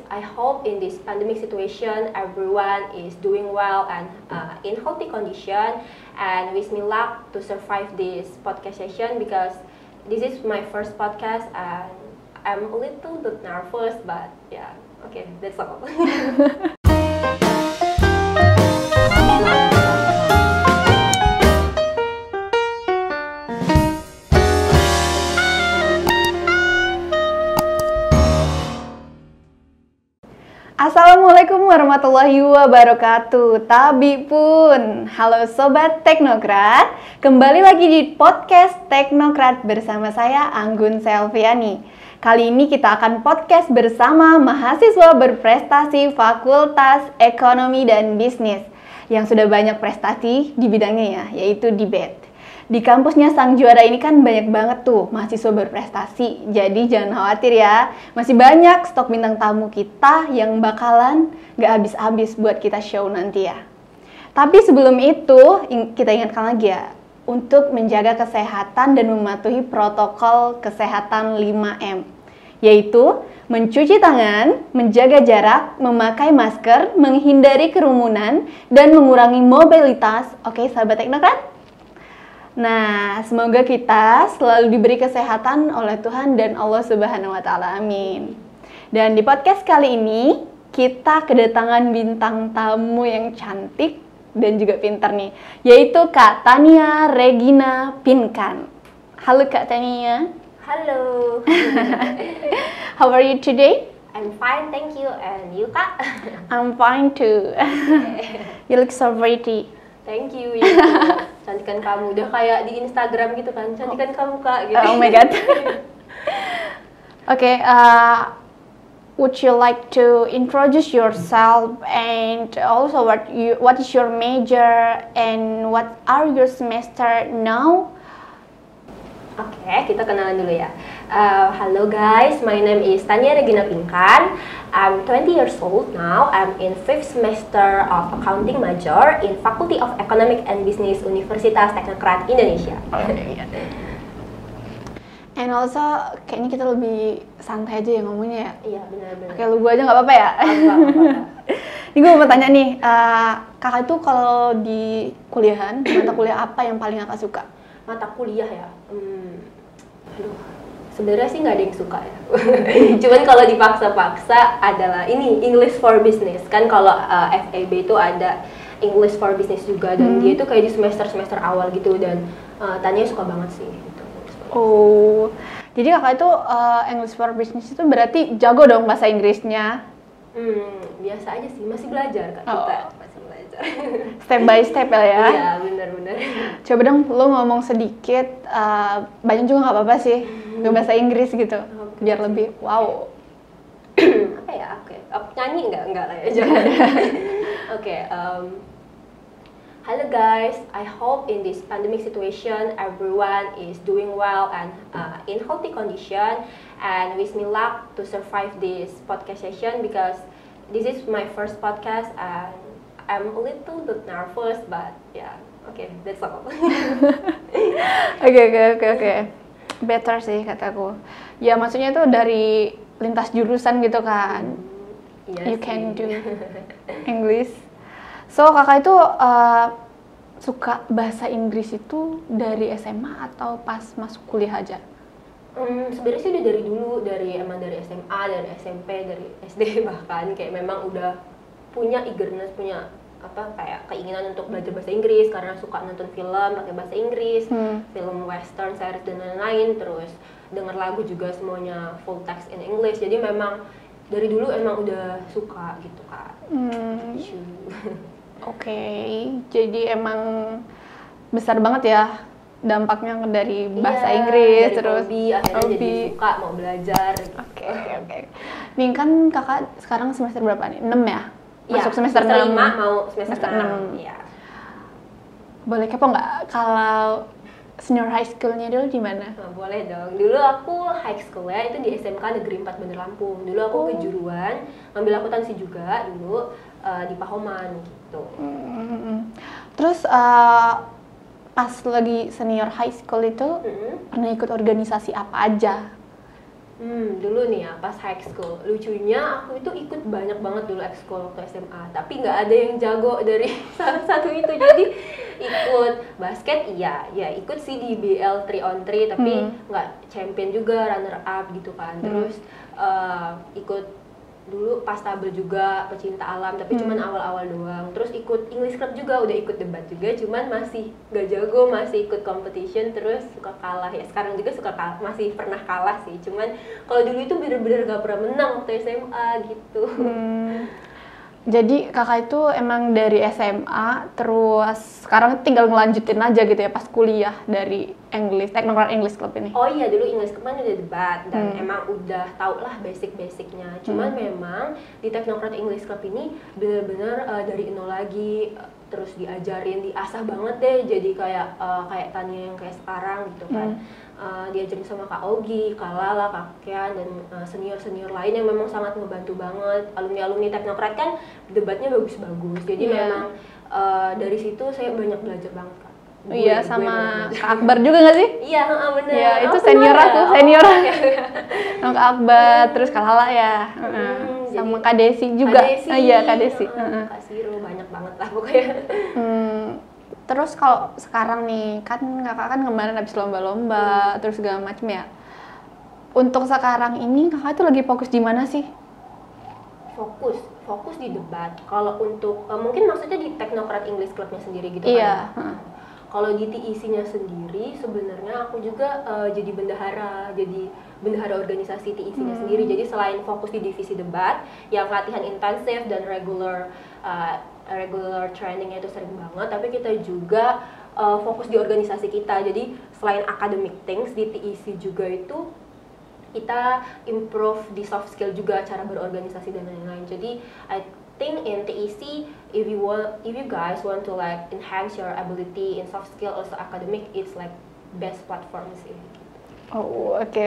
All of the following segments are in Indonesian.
I hope in this pandemic situation everyone is doing well and in healthy condition, and wish me luck to survive this podcast session because this is my first podcast and I'm a little bit nervous, but yeah, okay, that's all. Assalamualaikum warahmatullahi wabarakatuh. Tabi pun. Halo Sobat Teknokrat. Kembali lagi di podcast Teknokrat bersama saya Anggun Selviani. Kali ini kita akan podcast bersama mahasiswa berprestasi Fakultas Ekonomi dan Bisnis yang sudah banyak prestasi di bidangnya ya, yaitu di BET. Di kampusnya sang juara ini kan banyak banget tuh mahasiswa berprestasi. Jadi jangan khawatir ya, masih banyak stok bintang tamu kita yang bakalan gak habis-habis buat kita show nanti ya. Tapi sebelum itu, kita ingatkan lagi ya, untuk menjaga kesehatan dan mematuhi protokol kesehatan 5M. Yaitu, mencuci tangan, menjaga jarak, memakai masker, menghindari kerumunan, dan mengurangi mobilitas. Oke sahabat Teknokrat? Nah, semoga kita selalu diberi kesehatan oleh Tuhan dan Allah Subhanahu wa Ta'ala. Amin. Dan di podcast kali ini, kita kedatangan bintang tamu yang cantik dan juga pintar nih, yaitu Kak Tania Regina Pinkan. Halo Kak Tania. Halo. How are you today? I'm fine, thank you. And you, Kak? I'm fine too. You look so pretty. Thank you, ya. Cantikan kamu, udah kayak di Instagram gitu kan, cantikan kamu Kak gitu. Oh my god. Okay, would you like to introduce yourself and also what is your major and what are your semester now? Oke, kita kenalan dulu ya. Hello guys, my name is Tania Regina Pinkan. I'm 20 years old now. I'm in 5th semester of accounting major in Faculty of Economic and Business Universitas Teknokrat Indonesia. And also, kayaknya kita lebih santai aja ya ngomongnya ya. Iya, benar-benar. Oke, lu gua aja nggak apa-apa ya? Apa-apa. Ini gue mau tanya nih, kakak itu kalau di kuliahan, mata kuliah apa yang paling kakak suka? Mata kuliah ya? Aduh, sebenarnya sih nggak ada yang suka ya. Cuman kalau dipaksa-paksa adalah ini English for Business. Kan kalau FEB itu ada English for Business juga, dan dia itu kayak di semester awal gitu, dan Tania suka banget sih gitu. Oh, jadi kakak itu English for Business itu berarti jago dong bahasa Inggrisnya? Biasa aja sih, masih belajar Kak, kita masih belajar. Step by step ya? Iya, benar-benar. Coba dong lo ngomong sedikit, banyak juga nggak apa-apa sih, ke bahasa Inggris gitu, biar lebih wow. Apa ya, oke. Nyanyi nggak lah ya, jangan. Oke, hello guys, I hope in this pandemic situation everyone is doing well and in healthy condition, and wish me luck to survive this podcast session because this is my first podcast and I'm a little bit nervous, but yeah, okay, that's all. Oke. Better sih kataku. Ya maksudnya itu dari lintas jurusan gitu kan. Yes, you can do English. So kakak itu suka bahasa Inggris itu dari SMA atau pas masuk kuliah aja? Sebenarnya sih udah dari dulu, emang dari SMA, dari SMP, dari SD bahkan kayak memang udah punya eagerness, punya kayak keinginan untuk belajar bahasa Inggris karena suka nonton film pakai bahasa Inggris, film western, series dan lain-lain, terus denger lagu juga semuanya full text in English. Jadi memang dari dulu emang udah suka gitu Kak. Oke, jadi emang besar banget ya dampaknya dari bahasa Inggris, dari terus akhirnya jadi suka mau belajar. Oke. Nih kan kakak sekarang semester berapa nih? 6 ya? Masuk Ya, semester 6. 5 mau semester 6. Iya. Boleh kepo nggak kalau senior high school-nya dulu di mana? Nah, boleh dong. Dulu aku high school ya, itu di SMK Negeri 4 Bandar Lampung. Dulu aku kejuruan, ngambil akuntansi juga dulu di Pahoman gitu. Terus pas lagi senior high school itu pernah ikut organisasi apa aja? Dulu nih ya, pas high school. Lucunya aku itu ikut banyak banget dulu ekskul waktu SMA, tapi nggak ada yang jago dari salah satu itu. Jadi ikut basket ya ikut sih di BL 3-on-3, tapi nggak champion juga, runner up gitu kan. Terus ikut dulu pas tabel juga, pecinta alam, tapi cuman awal-awal doang. Terus ikut English Club juga, udah ikut debat juga, cuman masih gak jago, masih ikut competition, terus suka kalah ya. Sekarang juga suka kalah, masih pernah kalah sih. Cuman kalau dulu itu bener-bener gak pernah menang waktu SMA gitu. Jadi kakak itu emang dari SMA, terus sekarang tinggal ngelanjutin aja gitu ya pas kuliah dari Teknokrat English Club ini? Oh iya, dulu English Club kan udah debat dan emang udah tau lah basic-basicnya. Cuman memang di Teknokrat English Club ini bener-bener dari nol lagi, terus diajarin, diasah banget deh, jadi kayak Tania yang kayak sekarang gitu kan. Diajarin sama Kak Ogi, Kak Lala, Kak Kian, dan senior-senior lain yang memang sangat ngebantu banget. Alumni-alumni Teknokrat kan debatnya bagus-bagus, jadi memang dari situ saya banyak belajar banget Kak. Iya, sama Kak Akbar juga nggak sih? Iya, bener. Iya, itu senior aku, senior. Sama Kak Akbar, terus Kak Lala ya, sama Kak Desi juga. Iya, Kak Desi. Kak Siro, banyak banget lah pokoknya. Terus kalau sekarang nih, kan kakak kan kemarin habis lomba-lomba, terus segala macam ya. Untuk sekarang ini kakak tuh lagi fokus di mana sih? Fokus di debat. Kalau untuk mungkin maksudnya di Teknokrat English Club-nya sendiri gitu iya, kan. Kalau di TEC-nya sendiri sebenarnya aku juga jadi bendahara organisasi TEC-nya sendiri. Jadi selain fokus di divisi debat yang latihan intensif dan regular trainingnya itu sering banget, tapi kita juga fokus di organisasi kita. Jadi selain academic things di TEC juga itu kita improve di soft skill juga, cara berorganisasi dan lain-lain. Jadi I think in TEC, if you guys want to like enhance your ability in soft skill also academic, it's like best platform sih. Oh, oke.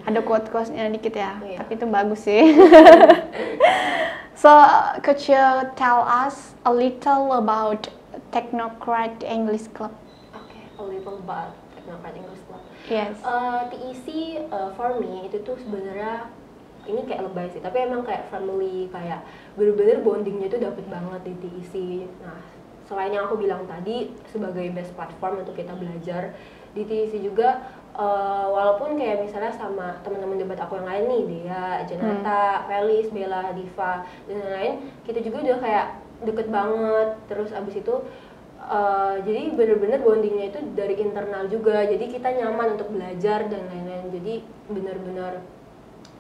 Ada quote-quote-nya dikit ya, tapi itu bagus sih. So, could you tell us a little about Teknokrat English Club? Okay, a little about Teknokrat English Club. Yes. TEC for me itu tuh sebenarnya ini kayak lebay sih, tapi emang kayak family, kayak bener-bener bondingnya itu dapet banget di TEC. Nah, selain yang aku bilang tadi sebagai best platform untuk kita belajar, di TEC juga walaupun kayak misalnya sama teman-teman debat aku yang lain nih, Dea, Janata, Felis, Bella, Diva, dan lain-lain, kita juga udah kayak deket banget. Terus abis itu jadi bener-bener bondingnya itu dari internal juga, jadi kita nyaman untuk belajar dan lain-lain. Jadi bener-bener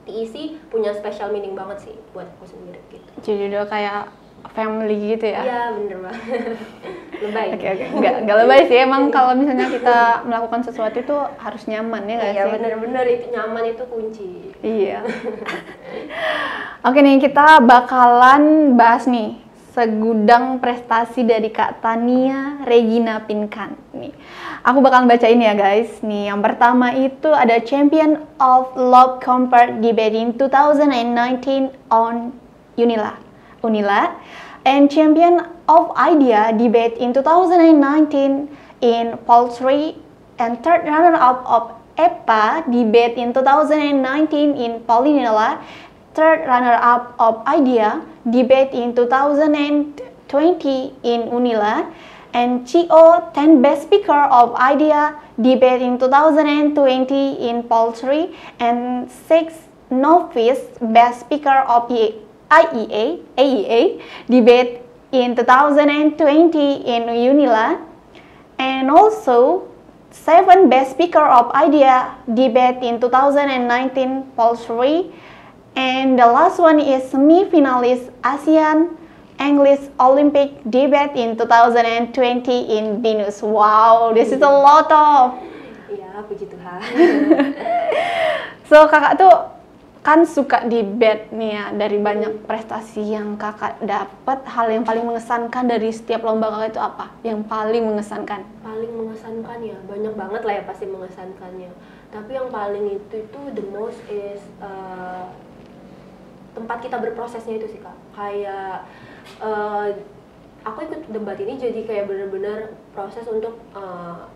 TEC punya special meaning banget sih buat aku sendiri gitu. Jadi udah kayak family gitu ya? Iya, bener banget. Lebay. Oke. Nggak lebay sih, emang kalau misalnya kita melakukan sesuatu itu harus nyaman ya nggak sih? Iya, bener-bener itu nyaman itu kunci. Iya. Oke nih, kita bakalan bahas nih segudang prestasi dari Kak Tania Regina Pinkan nih. Aku bakalan bacain ya guys. Nih, yang pertama itu ada Champion of Love Compare Debate in 2019 on Unila, and Champion of Idea Debate in 2019 in Poultry, and third runner-up of EPA Debate in 2019 in Polinella, third runner-up of Idea Debate in 2020 in Unila, and CO 10 Best Speaker of Idea Debate in 2020 in Poultry, and 6 Novice Best Speaker of AEA Debate in 2020 in Unila, and also 7 Best Speaker of Idea Debate in 2019 Poultry, and the last one is semi-finalist ASEAN English Olympic Debate in 2020 in Venus. Wow, this is a lot of. Iya, puji Tuhan. So kakak tuh kan suka debate nih ya, dari banyak prestasi yang kakak dapat, hal yang paling mengesankan dari setiap lomba kakak itu apa? Yang paling mengesankan? Paling mengesankan ya, banyak banget lah ya pasti mengesankannya. Tapi yang paling itu the most is tempat kita berprosesnya itu sih Kak. Kayak aku ikut debat ini jadi kayak benar-benar proses untuk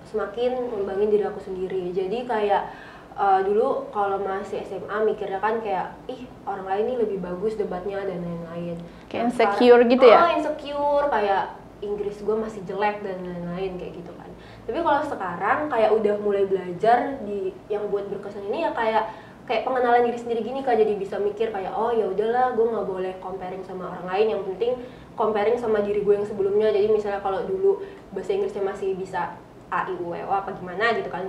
semakin ngembangin diri aku sendiri. Jadi kayak dulu kalau masih SMA mikirnya kan kayak ih orang lain nih lebih bagus debatnya dan lain-lain. Kayak insecure gitu ya? Insecure kayak Inggris gue masih jelek dan lain-lain kayak gitu kan. Tapi kalau sekarang kayak udah mulai belajar di yang buat berkesan ini ya kayak pengenalan diri sendiri gini Kak, jadi bisa mikir kayak oh ya udahlah gue nggak boleh comparing sama orang lain, yang penting comparing sama diri gue yang sebelumnya. Jadi misalnya kalau dulu bahasa Inggrisnya masih bisa A, I, U, E, O apa gimana gitu kan,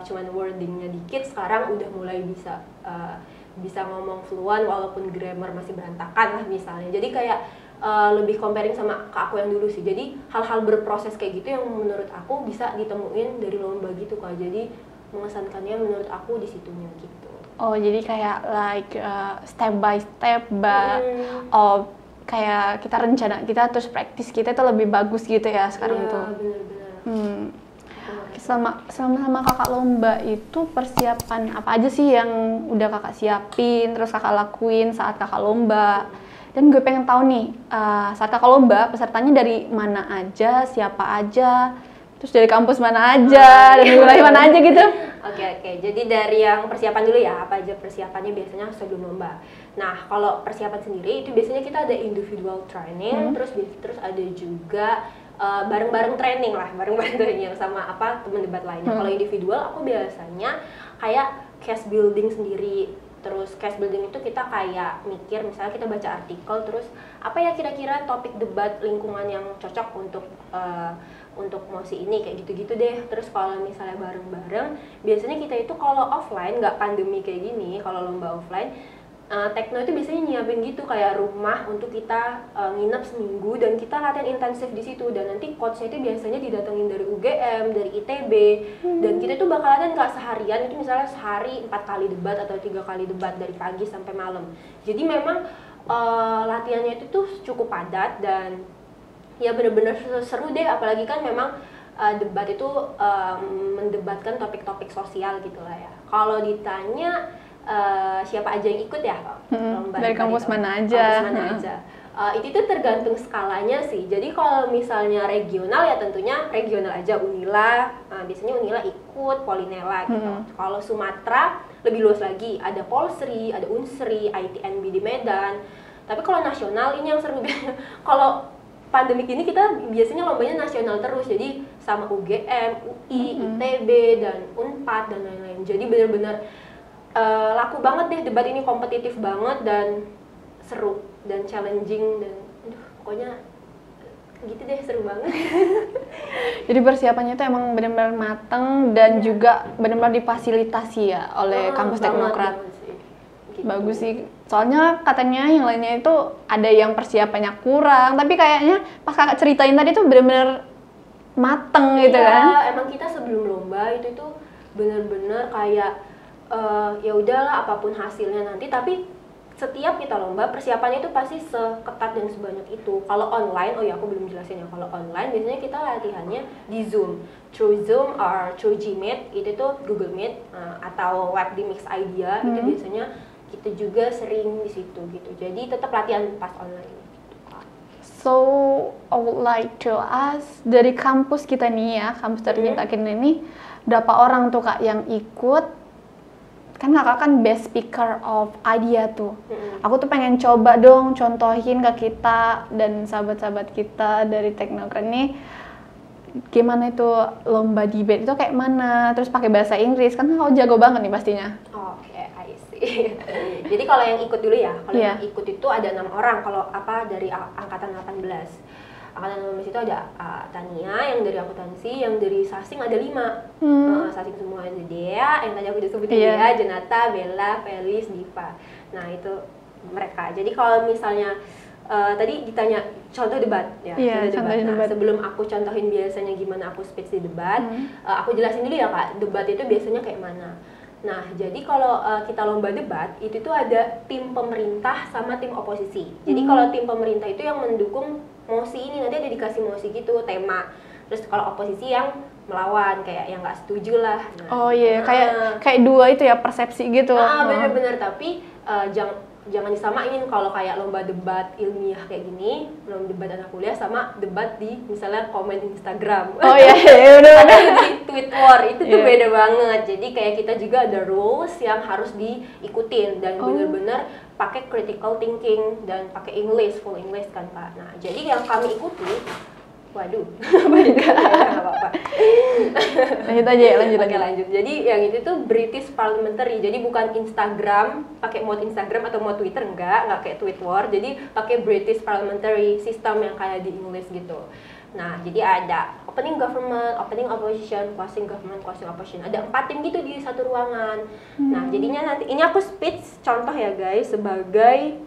cuman wordingnya dikit, sekarang udah mulai bisa ngomong fluent walaupun grammar masih berantakan lah misalnya. Jadi kayak lebih comparing sama ke aku yang dulu sih. Jadi hal-hal berproses kayak gitu yang menurut aku bisa ditemuin dari lomba gitu Kak. Jadi mengesankannya menurut aku di situnya gitu. Oh, jadi kayak step by step, kayak kita rencana kita terus praktis kita itu lebih bagus gitu ya sekarang itu. Iya, benar-benar. Sama kakak lomba itu persiapan apa aja sih yang udah kakak siapin, terus kakak lakuin saat kakak lomba? Dan gue pengen tahu nih, saat kakak lomba pesertanya dari mana aja, siapa aja, terus dari kampus mana aja, dan wilayah mana aja gitu. Oke. Jadi dari yang persiapan dulu ya, apa aja persiapannya biasanya sebelum lomba. Nah, kalau persiapan sendiri itu biasanya kita ada individual training, terus ada juga bareng-bareng training yang sama teman debat lainnya. Kalau individual aku biasanya kayak case building sendiri. Terus case building itu kita kayak mikir, misalnya kita baca artikel, terus apa ya kira-kira topik debat lingkungan yang cocok untuk mosi ini, kayak gitu-gitu deh. Terus kalau misalnya bareng-bareng, biasanya kita itu kalau offline, nggak pandemi kayak gini, kalau lomba offline, Tekno itu biasanya nyiapin gitu kayak rumah untuk kita nginep seminggu dan kita latihan intensif di situ, dan nanti coachnya itu biasanya didatengin dari UGM, dari ITB, dan kita itu bakal latihan nggak seharian, itu misalnya sehari 4 kali debat atau 3 kali debat dari pagi sampai malam. Jadi memang latihannya itu tuh cukup padat dan ya bener-bener seru deh, apalagi kan memang debat itu mendebatkan topik-topik sosial gitu lah ya. Kalau ditanya siapa aja yang ikut ya lomba dari kampus mana aja? Itu tuh tergantung skalanya sih. Jadi kalau misalnya regional ya tentunya regional aja, Unila, biasanya Unila ikut, Polinela gitu. Kalau Sumatera lebih luas lagi, ada Polsri, ada Unsri, ITNB di Medan. Tapi kalau nasional ini yang seru. Kalau pandemik ini kita biasanya lombanya nasional terus, jadi sama UGM, UI, ITB, dan UNPAD dan lain-lain. Jadi benar-benar laku banget deh debat ini, kompetitif banget dan seru dan challenging dan pokoknya gitu deh, seru banget. Jadi persiapannya itu emang benar-benar mateng dan juga benar-benar difasilitasi ya oleh kampus Teknokrat. Gitu. Bagus sih, soalnya katanya yang lainnya itu ada yang persiapannya kurang, tapi kayaknya pas kakak ceritain tadi tuh benar-benar mateng gitu kan. Emang kita sebelum lomba itu tuh benar-benar kayak ya udahlah apapun hasilnya nanti, tapi setiap kita lomba persiapannya itu pasti seketat dan sebanyak itu. Kalau online, aku belum jelasin ya, kalau online biasanya kita latihannya di Zoom, through Zoom or through Gmeet, itu tuh Google Meet atau Web di Mix Idea, itu biasanya kita juga sering di situ gitu. Jadi tetap latihan pas online. So, I would like to ask, dari kampus kita nih ya, kampus tercinta kita ini, berapa orang tuh Kak yang ikut? Kan kakak kan best speaker of idea tuh. Aku tuh pengen coba dong contohin ke kita dan sahabat-sahabat kita dari Teknokrat nih, gimana itu lomba debate itu kayak mana, terus pakai bahasa Inggris, kan kau jago banget nih pastinya. Oke, I see. Jadi kalau yang ikut dulu ya, kalau yang ikut itu ada 6 orang, kalau dari angkatan 18. Angkatan 18 itu ada Tania yang dari akuntansi, yang dari Sasing ada 5. Sasing semua, ada Dea, yang tadi aku udah sebutin, Dea, Jenata, Bella, Felis, Diva. Nah itu mereka. Jadi kalau misalnya tadi ditanya contoh debat ya, contoh debat. Sebelum aku contohin biasanya gimana aku speech di debat, aku jelasin dulu ya Kak, debat itu biasanya kayak mana. Nah, jadi kalau kita lomba debat, itu tuh ada tim pemerintah sama tim oposisi. Jadi kalau tim pemerintah itu yang mendukung mosi ini, nanti ada dikasih mosi gitu, tema. Terus kalau oposisi yang melawan, kayak yang nggak setuju lah. Nah, kayak dua itu ya, persepsi gitu. Bener-bener, tapi jangan disamain kalau kayak lomba debat ilmiah kayak gini, lomba debat anak kuliah sama debat di misalnya komen Instagram. Oh iya, benar. Atau di tweet war itu tuh Iya. beda banget. Jadi kayak kita juga ada rules yang harus diikutin dan bener-bener pakai critical thinking dan pakai English, full English kan Kak. Nah, jadi yang kami ikuti, waduh, nggak apa-apa. Lanjut aja ya, lanjut Oke, aja. lanjut. Jadi yang itu tuh British Parliamentary. Jadi bukan Instagram, pakai mode Instagram atau mode Twitter enggak kayak tweet war. Jadi pakai British Parliamentary system yang kayak di English gitu. Nah, jadi ada opening government, opening opposition, closing government, closing opposition. Ada 4 tim gitu di satu ruangan. Nah, jadinya nanti ini aku speech contoh ya guys sebagai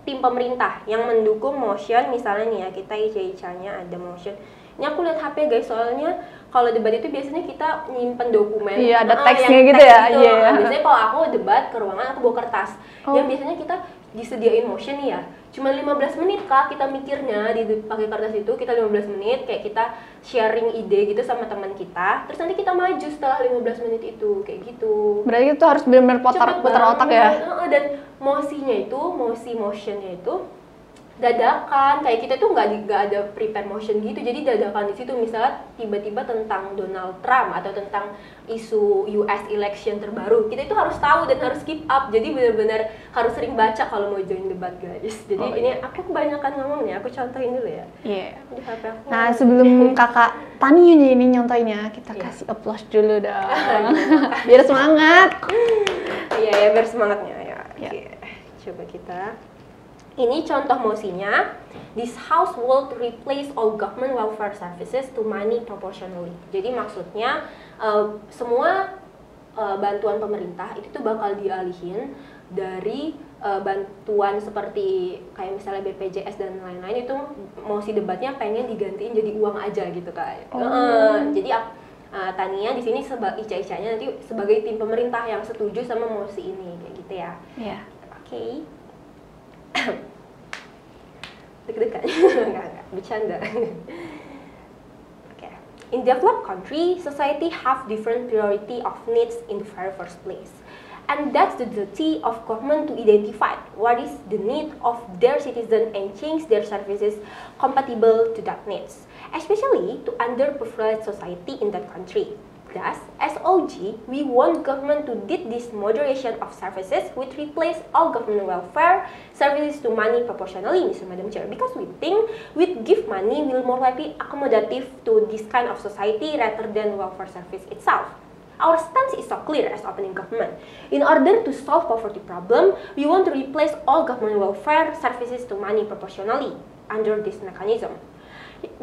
tim pemerintah yang mendukung motion, misalnya nih ya kita ICIC-nya ada motion. Ini aku lihat HP guys, soalnya kalau debat itu biasanya kita nyimpen dokumen. Iya, ada yang teksnya gitu teks ya, iya. Nah, biasanya kalau aku debat ke ruangan aku bawa kertas. Oh. Yang biasanya kita disediain motion nih ya. Cuma 15 menit Kak kita mikirnya pakai kertas itu, kita 15 menit kayak kita sharing ide gitu sama teman kita. Terus nanti kita maju setelah 15 menit itu, kayak gitu. Berarti itu harus benar-benar Cepet putar otak ya. banget. Dan motionnya itu dadakan, kayak kita tuh nggak ada prepare motion gitu, jadi dadakan di situ. Misalnya tiba-tiba tentang Donald Trump atau tentang isu US election terbaru, kita itu harus tahu dan harus keep up. Jadi benar-benar harus sering baca kalau mau join debat guys. Jadi ini aku kebanyakan ngomong nih, aku contohin dulu ya. Iya. Di HP aku. Nah, sebelum kakak Tani ini nyontoinnya, kita Iya. kasih applause dulu dong. Biar semangat. Iya ya, biar semangatnya ya. Ya. Oke, coba kita. Ini contoh mosinya. This house will replace all government welfare services to money proportionally. Jadi maksudnya semua bantuan pemerintah itu tuh bakal dialihin dari bantuan seperti kayak misalnya BPJS dan lain-lain, itu mosi debatnya pengen digantiin jadi uang aja gitu Kak. Jadi Tania di sini ICA-nya nanti sebagai tim pemerintah yang setuju sama mosi ini kayak gitu ya. Iya. Oke. Deg-degan. Enggak, bercanda. Okay. In developed country, society have different priority of needs in the very first place. And that's the duty of government to identify what is the need of their citizen and change their services compatible to that needs, especially to underprivileged society in that country. Thus, as OG, we want government to did this moderation of services which replace all government welfare services to money proportionally, Mr. Madam Chair, because we think with give money will more likely accommodative to this kind of society rather than welfare service itself. Our stance is so clear as opening government. In order to solve poverty problem, we want to replace all government welfare services to money proportionally under this mechanism.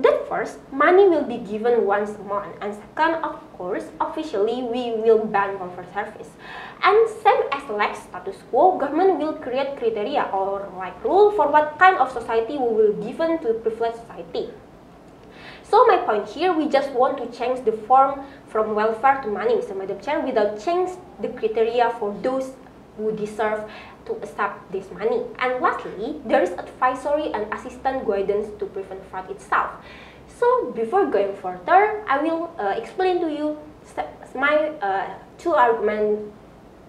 That first, money will be given once a month, and second, of course, officially we will ban welfare service. And same as like status quo, government will create criteria or like rule for what kind of society we will given to privileged society. So my point here, we just want to change the form from welfare to money, Mr. Madam Chair, without change the criteria for those who deserve to accept this money. And lastly, there is advisory and assistant guidance to prevent fraud itself. So before going further, I will explain to you my two arguments.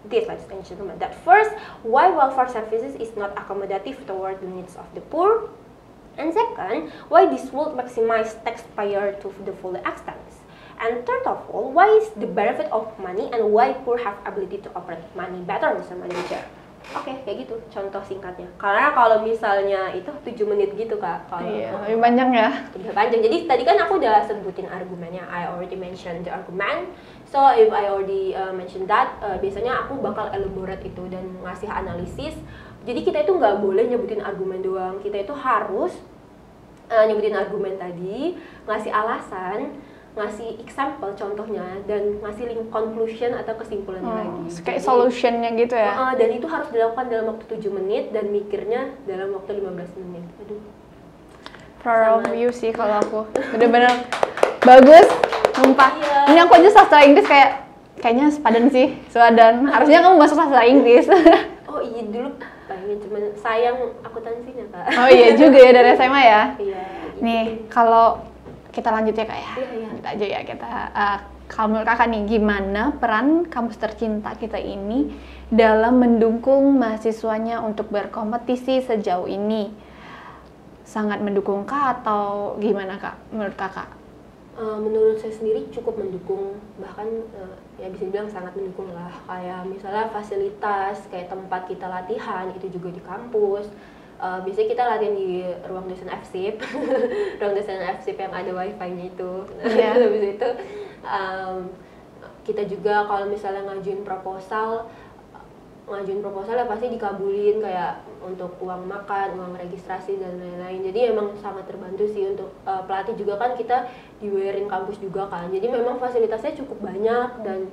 This, ladies and gentlemen, that first, why welfare services is not accommodative toward the needs of the poor, and second, why this would maximize taxpayer to the full extent. And third of all, why is the benefit of money and why poor have ability to operate money better, Mr. Manager? Oke, kayak gitu contoh singkatnya. Karena kalau misalnya itu 7 menit gitu Kak. Kalau Iya, lebih panjang ya. Lebih panjang. Jadi tadi kan aku udah sebutin argumennya. I already mentioned the argument. So if I already mentioned that, biasanya aku bakal elaborate itu dan ngasih analisis. Jadi kita itu nggak boleh nyebutin argumen doang. Kita itu harus nyebutin argumen tadi, ngasih alasan, ngasih example contohnya, dan ngasih link conclusion atau kesimpulannya lagi. Kayak solutionnya gitu ya. Dan itu harus dilakukan dalam waktu 7 menit dan mikirnya dalam waktu 15 menit. Aduh. Proud of you sih kalau aku. Bener-bener bagus, sumpah. Iya. Ini aku aja sastra Inggris kayaknya sepadan sih, sepadan. Harusnya kamu masuk sastra Inggris. Oh iya, dulu pengen, cuman sayang akuntansinya Kak. Oh iya juga ya, dari SMA ya. Iya. Gitu. Nih, kalau kita lanjut ya Kak ya. Iya. Lanjut aja ya kita. Kalau menurut kakak nih, gimana peran kampus tercinta kita ini dalam mendukung mahasiswanya untuk berkompetisi sejauh ini? Sangat mendukung kah atau gimana kak menurut kakak? Menurut saya sendiri cukup mendukung, bahkan ya bisa dibilang sangat mendukung lah. Kayak misalnya fasilitas, kayak tempat kita latihan itu juga di kampus. Biasanya kita latihan di ruang dosen FSIP, ruang dosen FSIP yang ada wifi-nya itu. Yeah. Habis itu kita juga kalau misalnya ngajuin proposal ya pasti dikabulin, kayak untuk uang makan, uang registrasi dan lain-lain. Jadi emang sangat terbantu sih untuk pelatih juga kan kita dibayarin kampus juga kan. Jadi memang fasilitasnya cukup banyak dan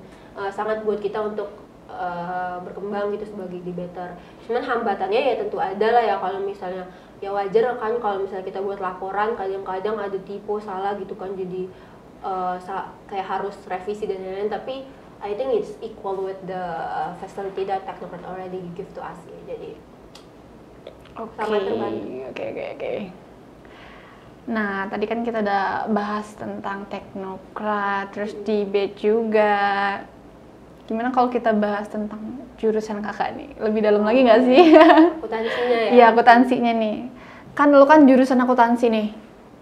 sangat buat kita untuk berkembang gitu sebagai debater. Cuman hambatannya ya tentu ada lah ya, kalau misalnya ya wajar kan kalau misalnya kita buat laporan kadang-kadang ada typo salah gitu kan, jadi kayak harus revisi dan lain-lain, tapi I think it's equal with the facility that Technocrat already give to us ya. Jadi sangat terbantu. Oke. Nah, tadi kan kita udah bahas tentang Technocrat, terus debate juga. Gimana kalau kita bahas tentang jurusan kakak nih? Lebih dalam lagi nggak sih? Akuntansinya ya? Iya, akuntansinya nih. Kan lo kan jurusan akuntansi nih.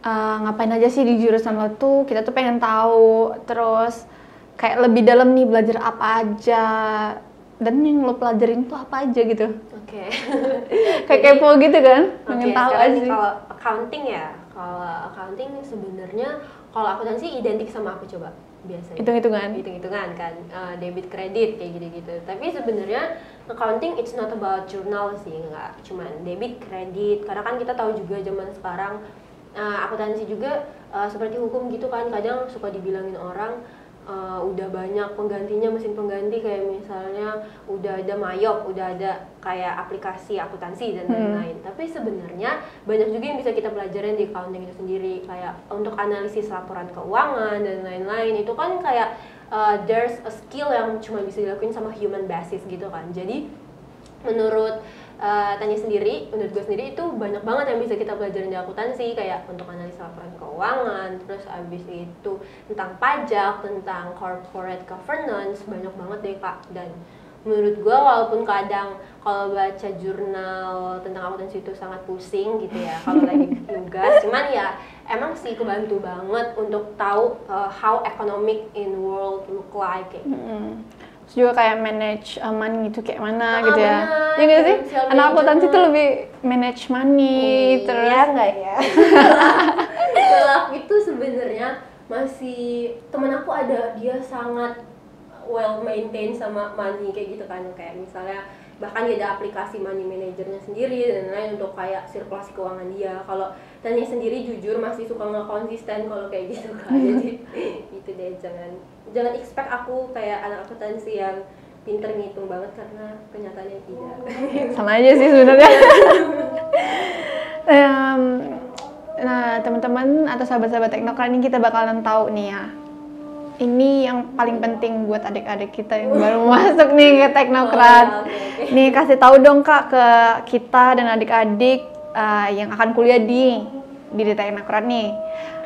Ngapain aja sih di jurusan lo tuh? Kita tuh pengen tahu. Terus kayak lebih dalam nih, belajar apa aja. Dan yang lo pelajarin tuh apa aja gitu. Oke. Kayak kepo gitu kan? Pengen tahu aja. Kalau accounting ya, kalau accounting sebenarnya kalau akuntansi identik sama apa coba? Biasanya hitung-hitungan kan, debit kredit kayak gitu-gitu. Tapi sebenarnya accounting it's not about jurnal sih, nggak cuman debit kredit, karena kan kita tahu juga zaman sekarang akuntansi juga seperti hukum gitu kan, kadang suka dibilangin orang udah banyak penggantinya, mesin pengganti, kayak misalnya udah ada Mayop, udah ada kayak aplikasi akuntansi dan lain-lain. Tapi sebenarnya banyak juga yang bisa kita pelajarin di accounting itu sendiri, kayak untuk analisis laporan keuangan dan lain-lain. Itu kan kayak there's a skill yang cuma bisa dilakuin sama human basis gitu kan. Jadi menurut menurut gue sendiri itu banyak banget yang bisa kita pelajarin di akuntansi, kayak untuk analisa laporan keuangan, terus abis itu tentang pajak, tentang corporate governance, banyak banget deh kak. Dan menurut gue walaupun kadang kalau baca jurnal tentang akuntansi itu sangat pusing gitu ya kalau lagi tugas, cuman ya emang sih kebantu banget untuk tahu how economic in world look like kayak gitu. Terus juga kayak manage money itu kayak mana gitu ya. Iya nggak sih? Anak akuntansi tuh lebih manage money, terus ya nggak ya? Kalau itu sebenarnya masih, temen aku ada, dia sangat well maintain sama money kayak gitu kan, kayak misalnya bahkan dia ada aplikasi money manajernya sendiri dan lain untuk kayak sirkulasi keuangan dia. Kalau Tanya sendiri jujur masih suka nggak konsisten kalau kayak gitu kan. Jadi itu deh, jangan expect aku kayak anak akuntansi yang pinter ngitung banget, karena kenyataannya tidak. Sama aja sih sebenarnya. Nah, teman-teman atau sahabat-sahabat Teknokrat ini kita bakalan tahu nih ya. Ini yang paling penting buat adik-adik kita yang baru masuk nih ke Teknokrat. Okay. Nih kasih tahu dong Kak ke kita dan adik-adik yang akan kuliah di Teknokrat nih.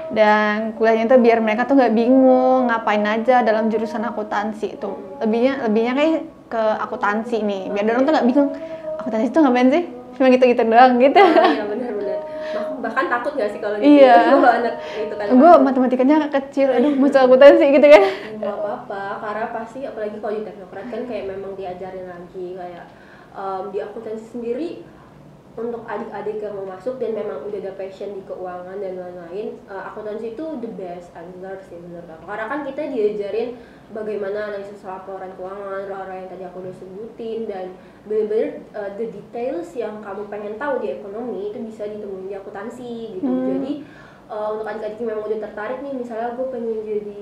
Dan kuliahnya tuh biar mereka tuh nggak bingung ngapain aja dalam jurusan akuntansi itu. Lebihnya kayak ke akuntansi nih. Biar orang tuh nggak bingung akuntansi itu ngapain sih? Cuma gitu-gitu doang gitu. Iya benar-benar. Bahkan takut nggak sih kalau gitu? Iya. Itu kan. Gue matematikanya kecil, aduh masuk akuntansi gitu kan. Nggak apa-apa, karena pasti apalagi kalau di Teknokrat kan kayak memang diajarin lagi kayak di akuntansi sendiri. Untuk adik-adik yang mau masuk dan memang udah ada passion di keuangan dan lain-lain, akuntansi itu the best answer sih menurut aku. Karena kan kita diajarin bagaimana analisis laporan keuangan, yang tadi aku udah sebutin, dan bener-bener the details yang kamu pengen tahu di ekonomi itu bisa ditemuin di akuntansi gitu. Jadi untuk adik-adik yang memang udah tertarik nih, misalnya gue pengen jadi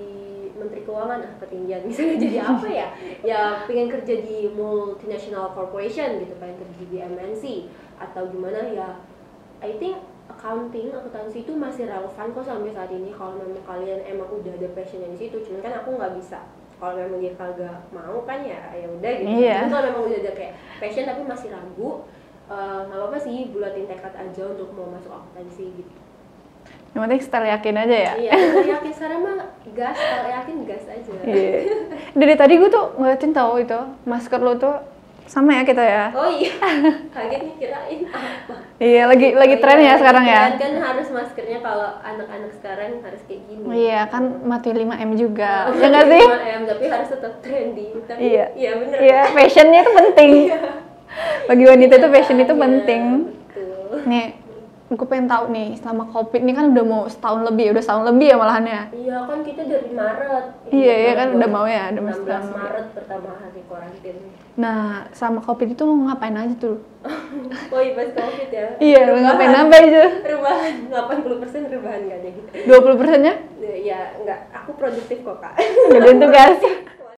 menteri keuangan, ketinggian misalnya jadi apa ya? Ya pengen kerja di multinational corporation gitu, pengen kerja di MNC atau gimana ya, I think akuntansi itu masih relevan kok sampai saat ini kalau memang kalian emang udah ada passionnya di situ. Cuman kan aku nggak bisa, kalau memang dia kagak mau kan ya udah gitu. Tapi kalau memang udah ada kayak passion tapi masih ragu, nggak apa-apa sih, bulatin tekad aja untuk mau masuk akuntansi gitu. Yang penting style yakin aja ya. Iya, kalau yakin sekarang mah gas, kalau yakin gas aja. Iya. Dari tadi gue tuh ngeliatin tahu itu masker lo tuh sama ya kita ya. Oh iya, kaget nih kirain apa. Iya, lagi tren ya sekarang ya. Kan harus maskernya kalau anak-anak sekarang harus kayak gini. Iya, kan mati 5M juga. Ya nggak sih? 5M, tapi harus tetap trendy. Tapi, Iya. Iya bener. Iya, fashionnya itu penting. Bagi wanita itu fashion itu Iya, penting. betul. Nih, gue pengen tahu nih, selama COVID ini kan udah mau setahun lebih ya malahan ya. Iya kan kita dari Maret. Iya kan udah mau ya, udah mau 16 setahun lebih. Maret pertama hari karantin. Nah, sama COVID itu lo ngapain aja tuh? Oh iya pas COVID ya. Iya, lo ngapain apa aja? Rebahan, 80% rebahan gak jadi. 20%-nya? Ya enggak, aku produktif kok kak. Ngerjain tugas.